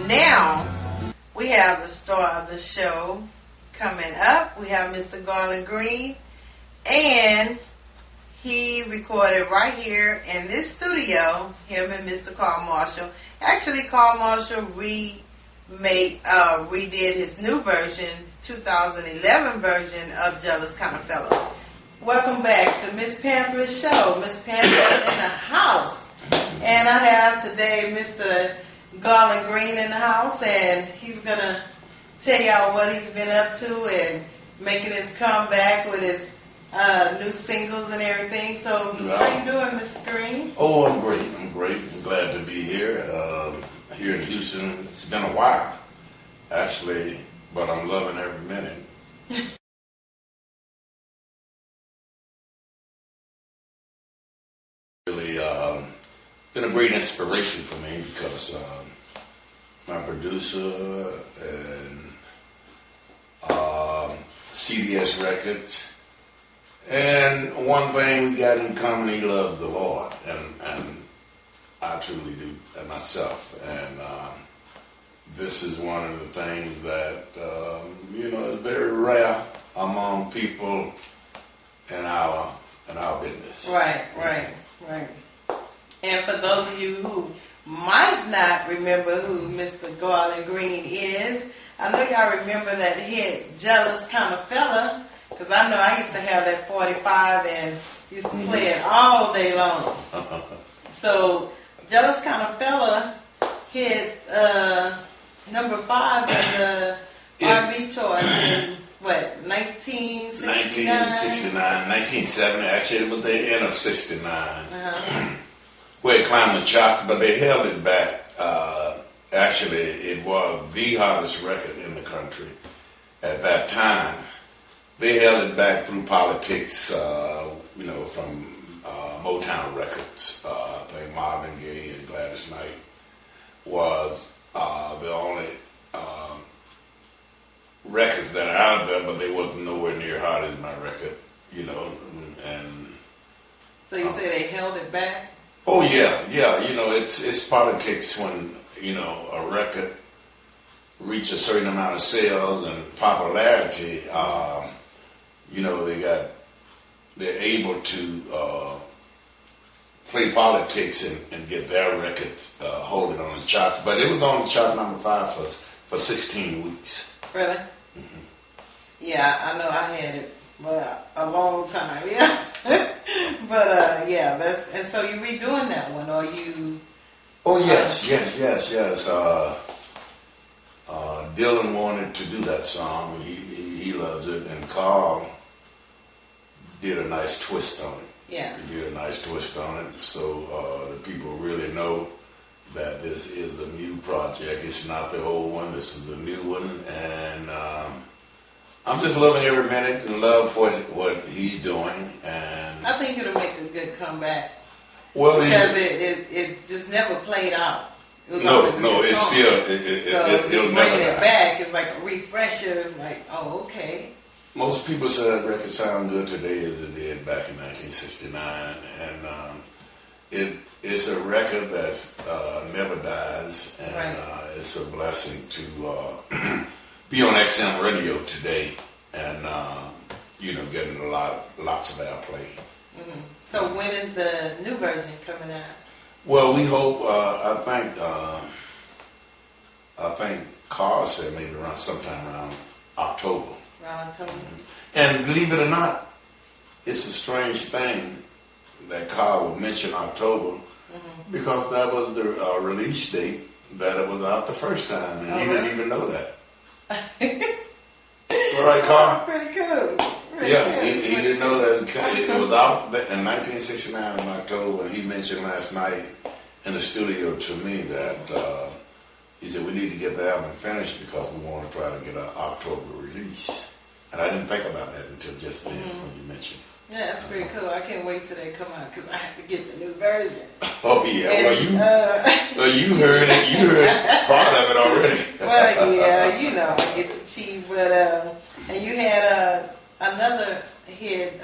Now, we have the star of the show coming up. We have Mr. Garland Green, and he recorded right here in this studio, him and Mr. Carl Marshall. Actually, Carl Marshall redid his new version, 2011 version of Jealous Kind of Fella. Welcome back to Miss Pantheress show. Miss Pantheress in the house. And I have today Mr. Garland Green in the house, and he's going to tell y'all what he's been up to and making his comeback with his new singles and everything. So, how you doing, Mr. Green? Oh, I'm great. I'm glad to be here. Here in Houston. It's been a while, actually, but I'm loving every minute. Really been a great inspiration for me because my producer and CBS Records, and one thing we got in common, he loves the Lord, and I truly do myself, and this is one of the things that is very rare among people in our business. Right. And for those of you who might not remember who Mr. Garland Green is, I know y'all remember that hit "Jealous Kind of Fella," because I know I used to have that 45 and used to play it all day long. So, "Jealous Kind of Fella" hit number 5 in the R&B chart in, 1969? 1970, actually, it was the end of 69. Where it climbed the charts, but they held it back. Actually, it was the hottest record in the country at that time. They held it back through politics, from Motown Records. I think Marvin Gaye and Gladys Knight was the only records that are out there, but they wasn't nowhere near hot as my record, and... So you say they held it back? Oh, yeah, it's politics when, a record reach a certain amount of sales and popularity, they're able to play politics and get their record holding on the charts. But it was on the chart number 5 for 16 weeks. Really? Mm-hmm. Yeah, I know I had it a long time, yeah. But, and so you're redoing that one, or you... Oh, yes. Dylan wanted to do that song. He loves it, and Carl did a nice twist on it. Yeah. He did a nice twist on it, so the people really know that this is a new project. It's not the old one. This is a new one, and I'm just loving every minute and love what he's doing. And I think it'll make a good comeback. Well, because it just never played out. It it's still it'll never bringing it back. It's like a refresher. It's like, oh, okay. Most people say that record sound good today as it did back in 1969, and it's a record that never dies, and right. It's a blessing to be on XM radio today, and getting lots of airplay. Mm-hmm. So when is the new version coming out? Well, we hope. I think Carl said maybe sometime around October. And believe it or not, it's a strange thing that Carl would mention October, because that was the release date that it was out the first time, and he didn't even know that. All right, Carl? Pretty cool. He didn't know that it was out in 1969 in October, and he mentioned last night in the studio to me that he said, we need to get the album finished because we want to try to get an October release. And I didn't think about that until just then when you mentioned it. Yeah, that's pretty cool. I can't wait till they come out because I have to get the new version. Oh, yeah. And, you heard it. You heard part of it already. Well, yeah, I get to cheat. But, and you had another hit,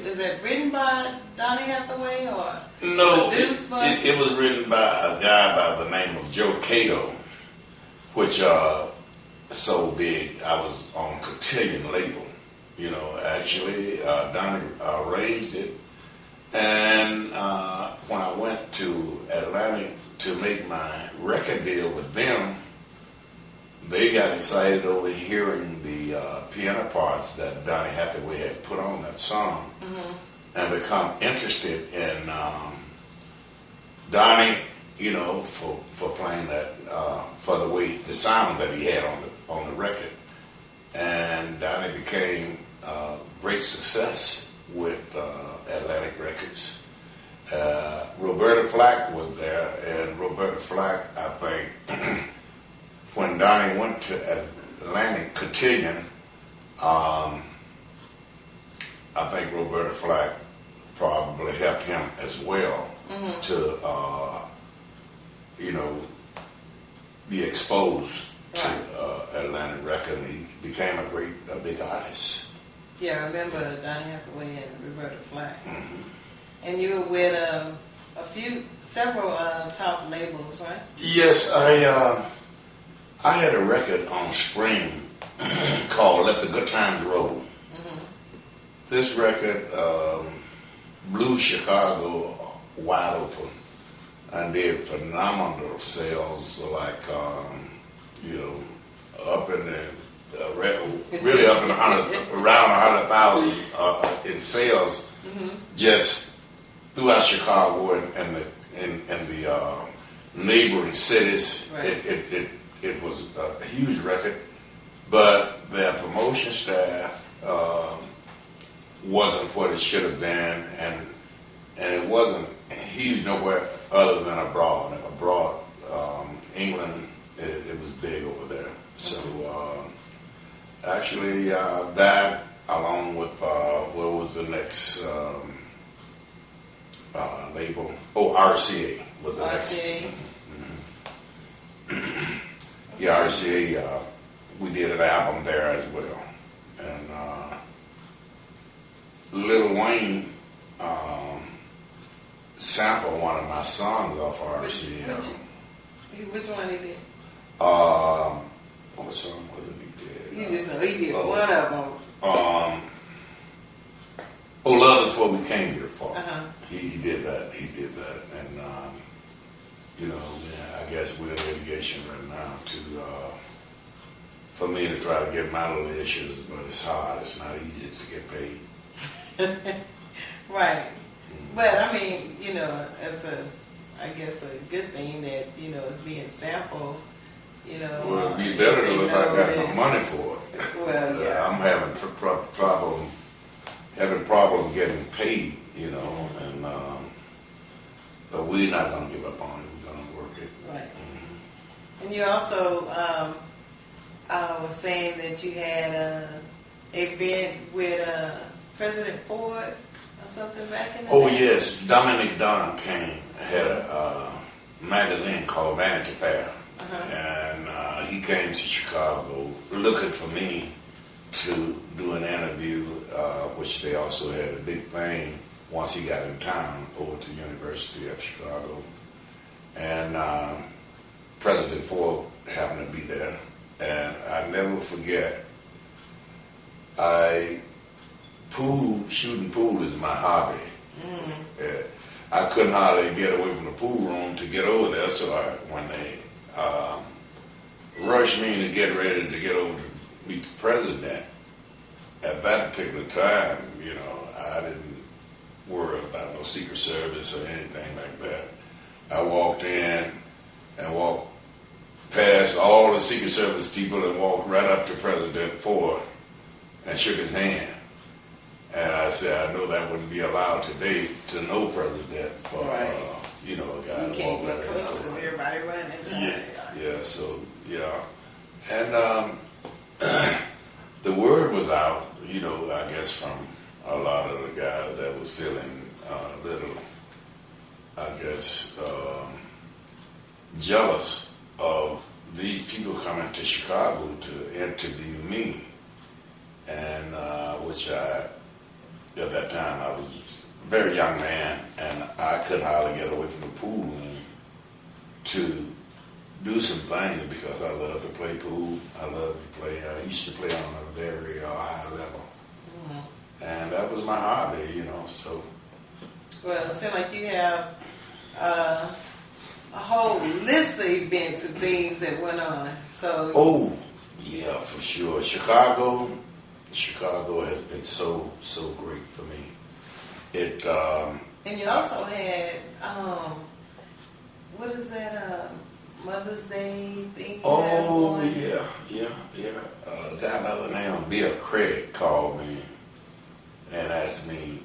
was that written by Donny Hathaway or no, produced by? It was written by a guy by the name of Joe Cato. which so big. I was on Cotillion label. Actually, Donnie arranged it, and when I went to Atlanta to make my record deal with them, they got excited over hearing the piano parts that Donnie Hathaway had put on that song, and become interested in Donnie, for playing that, for the sound that he had on the record. And Donnie became a great success with Atlantic Records. Roberta Flack was there, and Roberta Flack, I think, when Donnie went to Atlantic Cotillion, I think Roberta Flack probably helped him as well to, be exposed to Atlantic Record, and he became a big artist. Yeah, I remember Donnie Hathaway and Roberta Flack. And you were with several top labels, right? Yes, I had a record on Spring called "Let the Good Times Roll." This record blew Chicago wide open and did phenomenal sales, like up in the really up in around 100,000 in sales, just throughout Chicago and the neighboring cities. Right. It was a huge record, but their promotion staff wasn't what it should have been, and it wasn't huge nowhere other than abroad. England, it was big over there. So actually, that along with what was the next label? Oh, RCA was the next. Yeah, RCA. We did an album there as well, and Lil Wayne sampled one of my songs off RCA. Which one he did? What song was it he did? You just know he did one of them. Oh, Love Is What We Came Here For. He did that, and I guess we're in litigation right now for me to try to get my little issues, but it's hard. It's not easy to get paid. Right. But I mean, as I guess a good thing that, is being sampled, Well, it'd be better if I got no money for it. Well, yeah. I'm having problem getting paid, and but we're not going to give up on it. We're going to work it. Right. And you also was saying that you had an event with President Ford or something back in the day? Yes. Dominic Dunn had a magazine called Vanity Fair. And he came to Chicago looking for me to do an interview, which they also had a big thing once he got in town over to the University of Chicago. And President Ford happened to be there. And I never forget, shooting pool is my hobby. I couldn't hardly get away from the pool room to get over there, so when they rushed me to get ready to get over to meet the president, at that particular time, I didn't worry about no Secret Service or anything like that. I walked in and walked past all the Secret Service people and walked right up to President Ford and shook his hand. And I said, I know that wouldn't be allowed today to know president for, right. A guy you can't get close and everybody running. And the word was out, I guess from a lot of the guys that was feeling a little, jealous of these people coming to Chicago to interview me. And which at that time I was a very young man, and I could hardly get away from the pool room to do some things because I love to play pool. I love to play. I used to play on a very high level, and that was my hobby, So, well, it seems like you have a whole list of events and things that went on. So, oh yeah, for sure. Chicago has been so great for me. It and you also had what is that? Mother's Day thing? Oh, yeah. A guy by the name of Bill Craig called me and asked me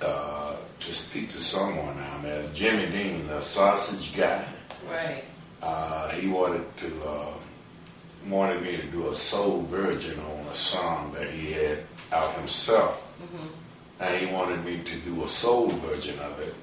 to speak to someone down there. Jimmy Dean, the sausage guy. Right. He wanted me to do a soul virgin on a song that he had out himself. And he wanted me to do a soul version of it.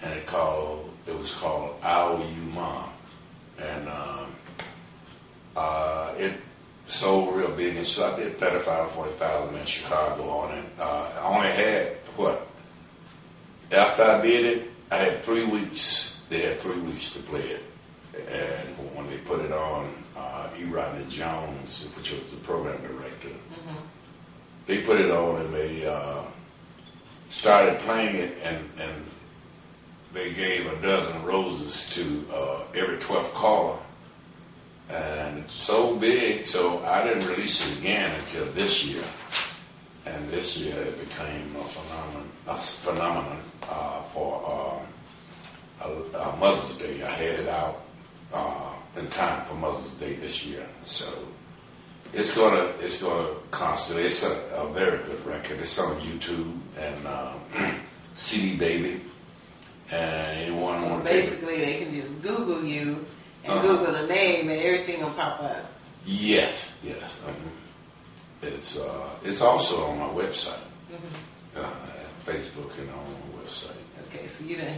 And it was called Our You Mom. And it sold real big, and so I did 35 or 40,000 in Chicago on it. I only had, after I did it, I had 3 weeks. They had 3 weeks to play it. And when they put it on, E. Rodney Jones, which was the program director, they put it on and they started playing it, and they gave a dozen roses to every 12th caller. And it's so big, so I didn't release it again until this year. And this year it became a phenomenon for Mother's Day. I had it out in time for Mother's Day this year. So it's gonna constantly. It's a very good record. It's on YouTube and CD Baby. And anyone want to basically they can just Google you and Google the name and everything will pop up. Yes. It's also on my website, Facebook and on my website. Okay, so you didn't